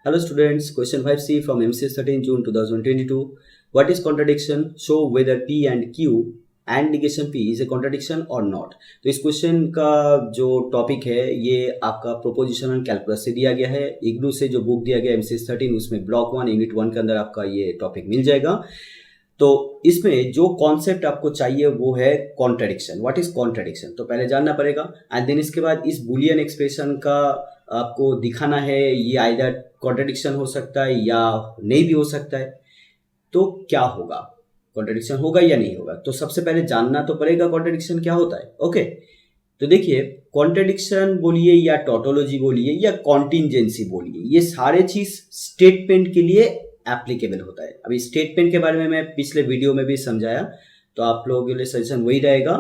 Hello students, question 5C from MCS 13 June 2022. What is contradiction? Show whether P and Q and negation P is a contradiction or not. तो इस question का जो topic है ये आपका prepositional calculus से दिया गया है। इग्नू से जो बुक दिया गया MCS 13 उसमें ब्लॉक 1 यूनिट 1 के अंदर आपका ये टॉपिक मिल जाएगा। तो इसमें जो कॉन्सेप्ट आपको चाहिए वो है कॉन्ट्रडिक्शन। व्हाट इज कॉन्ट्रडिक्शन तो पहले जानना पड़ेगा एंड देन इसके बाद इस बुलियन एक्सप्रेशन का आपको दिखाना है ये आइदर कॉन्ट्रडिक्शन हो सकता है या नहीं भी हो सकता है। तो क्या होगा, कॉन्ट्रडिक्शन होगा या नहीं होगा। तो सबसे पहले जानना तो पड़ेगा कॉन्ट्रडिक्शन क्या होता है। ओके तो देखिए, कॉन्ट्रडिक्शन बोलिए या टोटोलॉजी बोलिए या कॉन्टिंजेंसी बोलिए, ये सारे चीज स्टेटमेंट के लिए एप्लीकेबल होता है। अभी स्टेटमेंट के बारे में मैं पिछले वीडियो में भी समझाया, तो आप लोगों के लिए सजेशन वही रहेगा।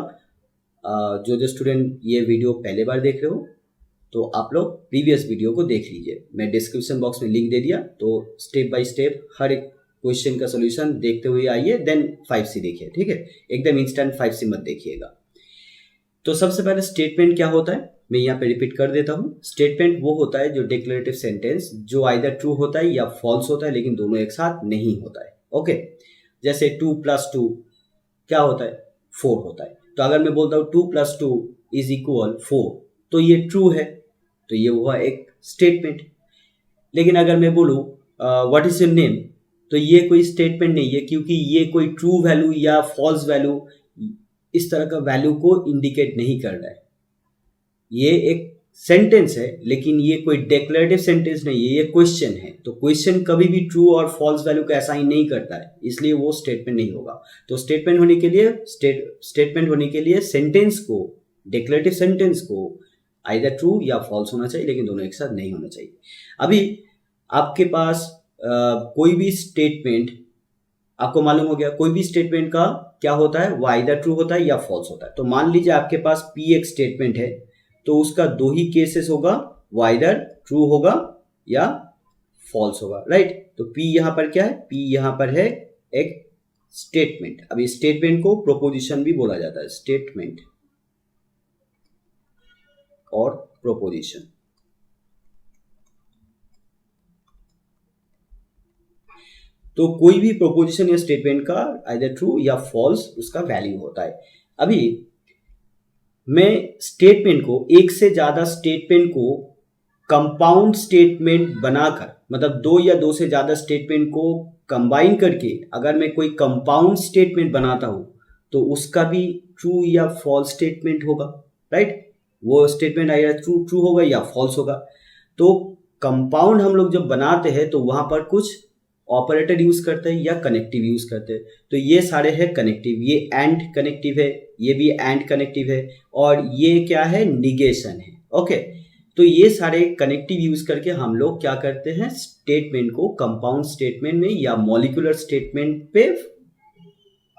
जो स्टूडेंट ये वीडियो पहले बार देख रहे हो तो आप लोग प्रीवियस वीडियो को देख लीजिए, मैं डिस्क्रिप्शन बॉक्स में लिंक दे दिया। तो स्टेप बाय स्टेप हर एक क्वेश्चन का सोल्यूशन देखते हुए आइए, देन 5C देखिए, ठीक है। एकदम इंस्टेंट 5C मत देखिएगा। तो सबसे पहले स्टेटमेंट क्या होता है मैं यहाँ पे रिपीट कर देता हूँ। स्टेटमेंट वो होता है जो डिक्लेरेटिव सेंटेंस जो आइदर ट्रू होता है या फॉल्स होता है, लेकिन दोनों एक साथ नहीं होता है। ओके, जैसे 2+2 क्या होता है, 4 होता है। तो अगर मैं बोलता हूँ 2+2 इज इक्वल 4 तो ये ट्रू है, तो ये हुआ एक स्टेटमेंट। लेकिन अगर मैं बोलूँ व्हाट इज योर नेम, तो ये कोई स्टेटमेंट नहीं है, क्योंकि ये कोई ट्रू वैल्यू या फॉल्स वैल्यू इस तरह का वैल्यू को इंडिकेट नहीं कर रहा है। ये एक सेंटेंस है, लेकिन ये कोई डिक्लेरेटिव सेंटेंस नहीं है, ये क्वेश्चन है। तो क्वेश्चन कभी भी ट्रू और फॉल्स वैल्यू को असाइन नहीं करता है, इसलिए वो स्टेटमेंट नहीं होगा। तो स्टेटमेंट होने के लिए सेंटेंस को, डिक्लेरेटिव सेंटेंस को आइदर ट्रू या फॉल्स होना चाहिए, लेकिन दोनों एक साथ नहीं होना चाहिए। अभी आपके पास कोई भी स्टेटमेंट, आपको मालूम हो गया कोई भी स्टेटमेंट का क्या होता है, वो आइदर ट्रू होता है या फॉल्स होता है। तो मान लीजिए आपके पास P एक स्टेटमेंट है, तो उसका दो ही केसेस होगा, वो आइदर ट्रू होगा या फॉल्स होगा, राइट। तो P यहां पर क्या है, P यहां पर है एक स्टेटमेंट। अभी स्टेटमेंट को प्रोपोजिशन भी बोला जाता है, स्टेटमेंट और प्रोपोजिशन। तो कोई भी प्रोपोजिशन या स्टेटमेंट का आइदर ट्रू या फॉल्स उसका वैल्यू होता है। अभी मैं स्टेटमेंट को, एक से ज्यादा स्टेटमेंट को कंपाउंड स्टेटमेंट बनाकर, मतलब दो या दो से ज्यादा स्टेटमेंट को कंबाइन करके अगर मैं कोई कंपाउंड स्टेटमेंट बनाता हूं तो उसका भी ट्रू या फॉल्स स्टेटमेंट होगा, राइट। वो स्टेटमेंट आइदर ट्रू होगा या फॉल्स होगा। तो कंपाउंड हम लोग जब बनाते हैं तो वहां पर कुछ ऑपरेटर यूज करते हैं या कनेक्टिव यूज करते हैं। तो ये सारे है कनेक्टिव, ये एंड कनेक्टिव है, ये भी एंड कनेक्टिव है, और ये क्या है, निगेशन है। ओके, तो ये सारे कनेक्टिव यूज करके हम लोग क्या करते हैं, स्टेटमेंट को कंपाउंड स्टेटमेंट में या मॉलिक्यूलर स्टेटमेंट पे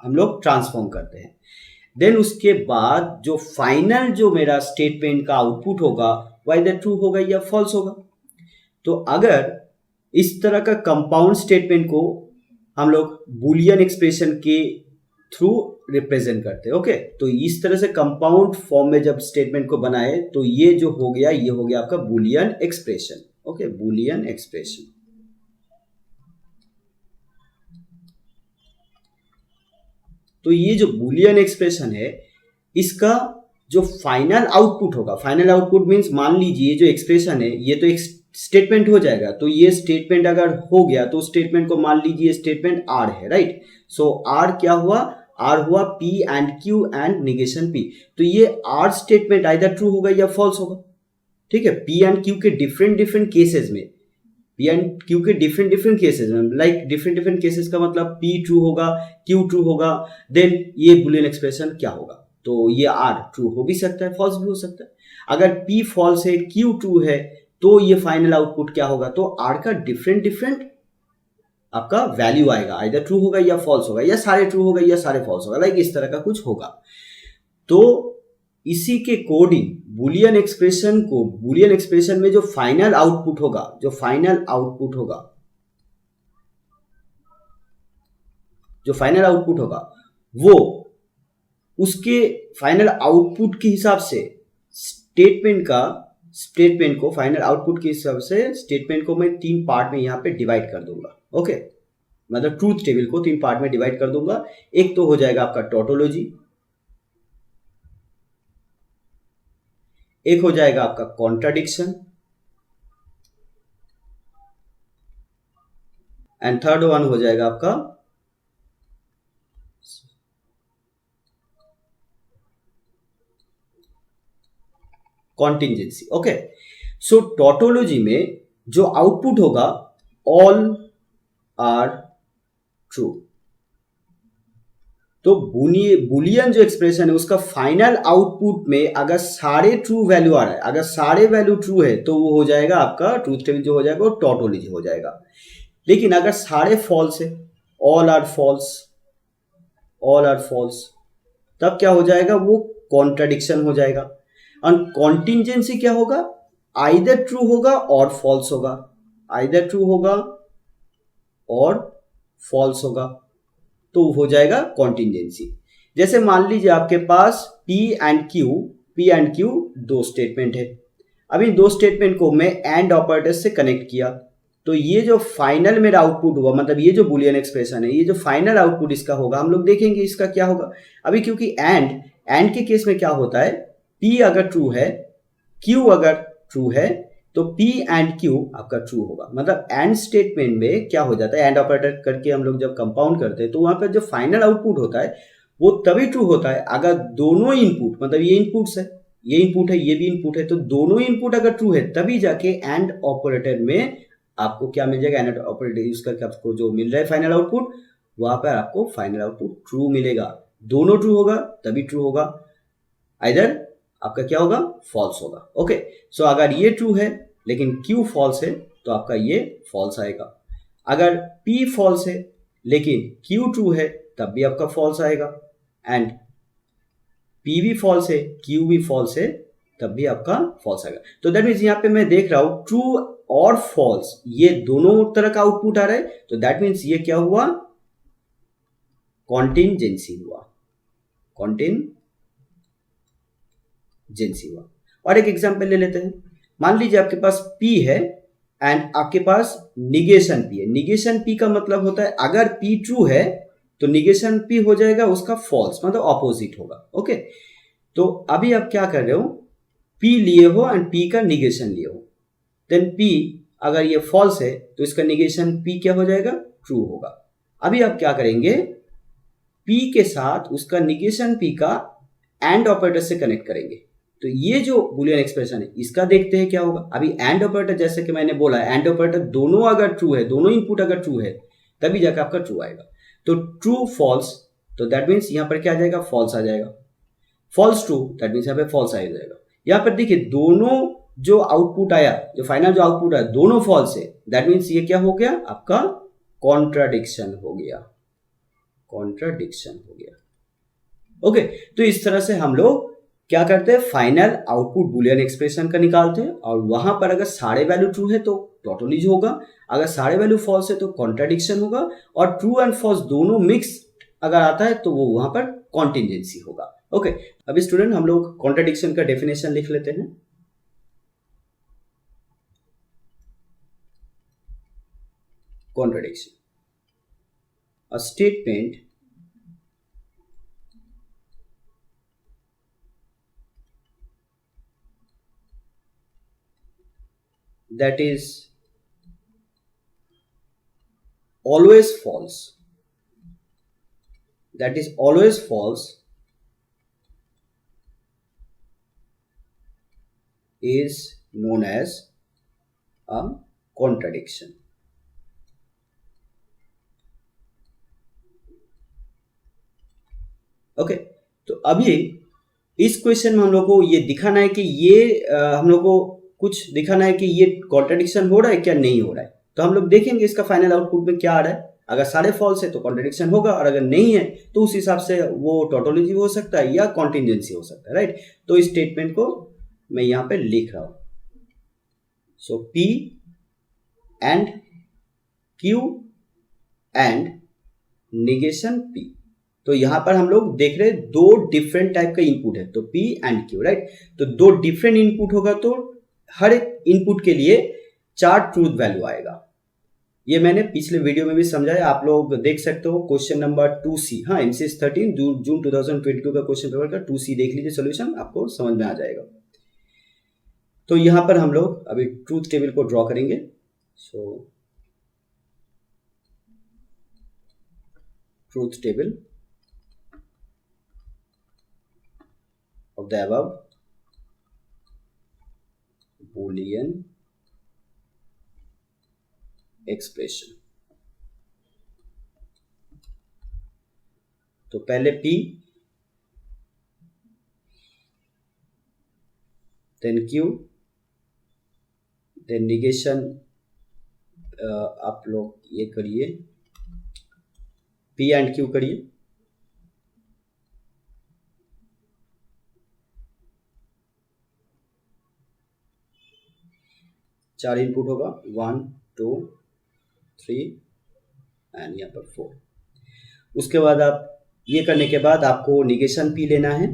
हम लोग ट्रांसफॉर्म करते हैं। देन उसके बाद जो फाइनल जो मेरा स्टेटमेंट का आउटपुट होगा वो आइदर ट्रू होगा या फॉल्स होगा। तो अगर इस तरह का कंपाउंड स्टेटमेंट को हम लोग बुलियन एक्सप्रेशन के थ्रू रिप्रेजेंट करते हैं। ओके, तो इस तरह से कंपाउंड फॉर्म में जब स्टेटमेंट को बनाए तो ये जो हो गया, ये हो गया आपका Boolean expression. Okay, Boolean expression. तो ये जो बुलियन एक्सप्रेशन है, इसका जो फाइनल आउटपुट होगा, फाइनल आउटपुट मीन्स मान लीजिए जो एक्सप्रेशन है ये तो एक स्टेटमेंट हो जाएगा। तो ये स्टेटमेंट अगर हो गया तो स्टेटमेंट को मान लीजिए स्टेटमेंट आर है, राइट। सो आर क्या हुआ, आर हुआ P and Q and negation P। तो ये आर स्टेटमेंट आइदर ट्रू होगा या फॉल्स होगा, ठीक है। P एंड Q के डिफरेंट केसेस में, P एंड Q के डिफरेंट केसेस में, लाइक डिफरेंट केसेस का मतलब P ट्रू होगा, Q ट्रू होगा, देन ये बुलियन एक्सप्रेशन क्या होगा, तो ये R ट्रू हो भी सकता है, फॉल्स भी हो सकता है। अगर P फॉल्स है, Q ट्रू है, तो ये फाइनल आउटपुट क्या होगा, तो R का डिफरेंट आपका वैल्यू आएगा, आइदर ट्रू होगा या फॉल्स होगा, या सारे ट्रू होगा या सारे फॉल्स होगा, लाइक इस तरह का कुछ होगा। तो इसी के कोडिंग बुलियन एक्सप्रेशन में जो फाइनल आउटपुट होगा वो उसके फाइनल आउटपुट के हिसाब से स्टेटमेंट का स्टेटमेंट को, फाइनल आउटपुट के हिसाब से स्टेटमेंट को मैं 3 पार्ट में यहाँ पे डिवाइड कर दूंगा। ओके, मतलब ट्रूथ टेबल को 3 पार्ट में डिवाइड कर दूंगा। एक तो हो जाएगा आपका टोटोलॉजी, एक हो जाएगा आपका कॉन्ट्राडिक्शन, एंड थर्ड वन हो जाएगा आपका कॉन्टिंजेंसी। ओके, सो टोटोलॉजी में जो आउटपुट होगा ऑल आर ट्रू। तो बुलियन जो एक्सप्रेशन है उसका फाइनल आउटपुट में अगर सारे ट्रू वैल्यू आ रहा है, अगर सारे वैल्यू ट्रू है तो वो हो जाएगा आपका ट्रूथ टेबल जो हो जाएगा वो टोटोलॉजी हो जाएगा। लेकिन अगर सारे फॉल्स है, all are false, all are false, तब क्या हो जाएगा, वो कॉन्ट्राडिक्शन हो जाएगा। और कॉन्टिंजेंसी क्या होगा, आइदर ट्रू होगा और फॉल्स होगा, आइदर ट्रू होगा और फॉल्स होगा, तो हो जाएगा कॉन्टिंजेंसी। जैसे मान लीजिए आपके पास P एंड Q दो स्टेटमेंट है। अब इन दो स्टेटमेंट को मैं एंड ऑपरेटर से कनेक्ट किया, तो ये जो फाइनल मेरा आउटपुट हुआ, मतलब ये जो बुलियन एक्सप्रेशन है, ये जो फाइनल आउटपुट इसका होगा, हम लोग देखेंगे इसका क्या होगा। अभी क्योंकि एंड के केस में क्या होता है, P अगर ट्रू है, Q अगर ट्रू है, तो P एंड Q आपका ट्रू होगा। मतलब एंड स्टेटमेंट में क्या हो जाता है, एंड ऑपरेटर करके हम लोग जब कंपाउंड करते हैं तो वहां पर जो फाइनल आउटपुट होता है वो तभी ट्रू होता है अगर दोनों इनपुट, मतलब ये इनपुट्स है, ये इनपुट है, ये भी इनपुट है, तो दोनों इनपुट अगर ट्रू है तभी जाके एंड ऑपरेटर में आपको क्या मिल जाएगा, एंड ऑपरेटर यूज करके आपको जो मिल रहा है फाइनल आउटपुट, वहां पर आपको फाइनल आउटपुट ट्रू मिलेगा। दोनों ट्रू होगा तभी ट्रू होगा, आइदर आपका क्या होगा, फॉल्स होगा। ओके, सो अगर ये ट्रू है लेकिन Q फॉल्स है तो आपका ये फॉल्स आएगा। अगर P फॉल्स है लेकिन Q ट्रू है तब भी आपका फॉल्स आएगा, एंड P भी फॉल्स है, Q भी फॉल्स है, तब भी आपका फॉल्स आएगा। तो दैट मीन्स यहाँ पे मैं देख रहा हूं ट्रू और फॉल्स ये दोनों तरह का आउटपुट आ रहा है, तो दैट मीन्स ये क्या हुआ, कॉन्टिंजेंसी हुआ, कॉन्टिंजेंसी हुआ। और एक एग्जांपल ले लेते हैं। मान लीजिए आपके पास P है एंड आपके पास निगेशन P है। निगेशन P का मतलब होता है अगर P ट्रू है तो निगेशन P हो जाएगा उसका फॉल्स, मतलब ऑपोजिट होगा। ओके, तो अभी आप क्या कर रहे हो, P लिए हो एंड P का निगेशन लिए हो, देन P अगर ये फॉल्स है तो इसका निगेशन P क्या हो जाएगा, ट्रू होगा। अभी आप क्या करेंगे, P के साथ उसका निगेशन P का एंड ऑपरेटर से कनेक्ट करेंगे, तो ये जो बुलियन एक्सप्रेशन है इसका देखते हैं क्या होगा। अभी एंड ऑपरेटर, जैसे कि मैंने बोला, एंड ऑपरेटर दोनों अगर ट्रू है, दोनों इनपुट अगर ट्रू है तभी जाकर आपका ट्रू आएगा। तो ट्रू फॉल्स, तो दैट मीन्स यहां पर क्या आ जाएगा, फॉल्स आ जाएगा। फॉल्स ट्रू, दैट मीन्स यहां पर फॉल्स आ जाएगा। यहां पर देखिए दोनों जो आउटपुट आया, जो फाइनल जो आउटपुट आया, दोनों फॉल्स है, दैट मीन्स ये क्या हो गया, आपका कॉन्ट्राडिक्शन हो गया, कॉन्ट्राडिक्शन हो गया। ओके, तो इस तरह से हम लोग क्या करते हैं, फाइनल आउटपुट बुलियन एक्सप्रेशन का निकालते हैं, और वहां पर अगर सारे वैल्यू ट्रू है तो टोटोलॉजी होगा, अगर सारे वैल्यू फॉल्स है तो कॉन्ट्राडिक्शन होगा, और ट्रू एंड फॉल्स दोनों मिक्स अगर आता है तो वो वहां पर कॉन्टिंजेंसी होगा। ओके, अभी स्टूडेंट हम लोग कॉन्ट्राडिक्शन का डेफिनेशन लिख लेते हैं। Contradiction, a statement that is always false, that is always false is known as a contradiction. Okay, तो अभी इस क्वेश्चन में हम लोग को ये दिखाना है कि ये हम लोग को कुछ दिखाना है कि ये कॉन्ट्रडिक्शन हो रहा है क्या नहीं हो रहा है। तो हम लोग देखेंगे इसका फाइनल आउटपुट में क्या आ रहा है। अगर सारे फॉल्स है तो कॉन्ट्रडिक्शन होगा, और अगर नहीं है तो उस हिसाब से वो टोटोलॉजी हो सकता है या कॉन्टिंजेंसी हो सकता है, राइट। तो इस स्टेटमेंट को मैं यहां पे लिख रहा हूं, सो P and Q and negation P। तो यहां पर हम लोग देख रहे हैं दो डिफरेंट टाइप का इनपुट है, तो P एंड Q, राइट। तो दो डिफरेंट इनपुट होगा तो हर इनपुट के लिए 4 ट्रूथ वैल्यू आएगा। ये मैंने पिछले वीडियो में भी समझाया, आप लोग देख सकते हो। क्वेश्चन नंबर 2C, हाँ MCS 13 जून 2022 का क्वेश्चन पेपर का 2C देख लीजिए, सोल्यूशन आपको समझ में आ जाएगा। तो यहां पर हम लोग अभी ट्रूथ टेबल को ड्रॉ करेंगे। So truth table of the above Boolean expression। तो पहले P, then Q, then negation। आप लोग ये करिए, P एंड Q करिए। चार इनपुट होगा, 1 2 3 एंड यहाँ पर 4। उसके बाद आप ये करने के बाद आपको निगेशन P लेना है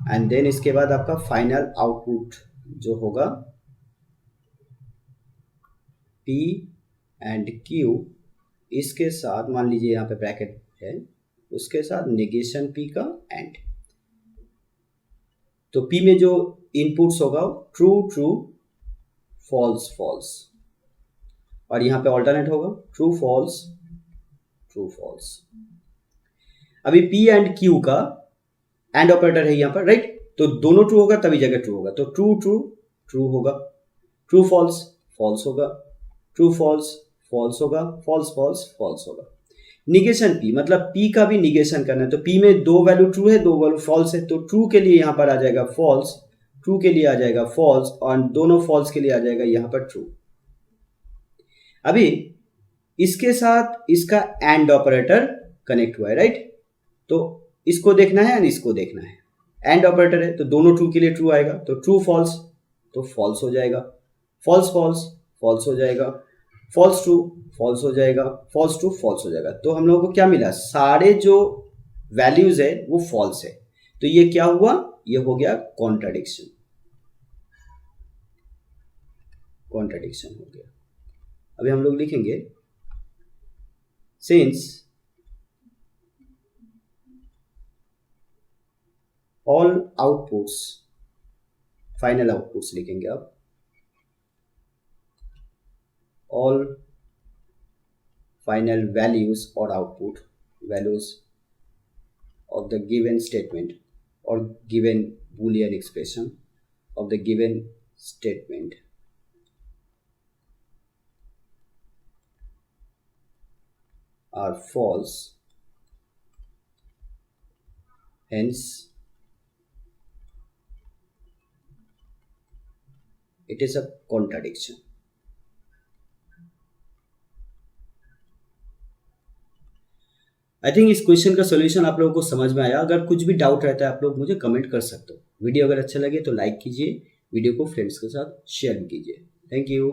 एंड देन इसके बाद आपका फाइनल आउटपुट जो होगा P एंड Q, इसके साथ मान लीजिए यहाँ पे ब्रैकेट है, उसके साथ निगेशन P का एंड। तो P में जो इनपुट्स होगा ट्रू ट्रू फॉल्स फॉल्स, और यहाँ पे ऑल्टरनेट होगा ट्रू फॉल्स ट्रू फॉल्स। अभी P एंड Q का एंड ऑपरेटर है यहाँ पर, राइट। तो दोनों ट्रू होगा तभी जगह ट्रू होगा, तो ट्रू ट्रू ट्रू होगा, ट्रू फॉल्स फॉल्स होगा, ट्रू फॉल्स फॉल्स होगा, फॉल्स फॉल्स फॉल्स होगा। निगेशन P मतलब P का भी निगेशन करना है, तो P में 2 वैल्यू ट्रू है 2 वैल्यू फॉल्स है, तो ट्रू के लिए यहाँ पर आ जाएगा फॉल्स, ट्रू के लिए आ जाएगा फॉल्स, और दोनों फॉल्स के लिए आ जाएगा यहाँ पर ट्रू। अभी इसके साथ इसका एंड ऑपरेटर कनेक्ट हुआ है, राइट। तो इसको देखना है एंड इसको देखना है, एंड ऑपरेटर है तो दोनों ट्रू के लिए ट्रू आएगा, तो ट्रू फॉल्स तो फॉल्स हो जाएगा, फॉल्स फॉल्स फॉल्स हो जाएगा, फॉल्स ट्रू फॉल्स हो जाएगा, फॉल्स ट्रू फॉल्स हो जाएगा। तो हम लोगों को क्या मिला, सारे जो वैल्यूज है वो फॉल्स है। तो ये क्या हुआ, ये हो गया कॉन्ट्राडिक्शन, कॉन्ट्राडिक्शन हो गया। अभी हम लोग लिखेंगे since all outputs, final outputs लिखेंगे आप, ऑल फाइनल वैल्यूज और output values of the given statement or given Boolean expression of the given statement are false, hence it is a contradiction। I think इस question का solution आप लोगों को समझ में आया। अगर कुछ भी डाउट रहता है आप लोग मुझे कमेंट कर सकते हो। वीडियो अगर अच्छा लगे तो लाइक कीजिए, वीडियो को फ्रेंड्स के साथ शेयर कीजिए। Thank you.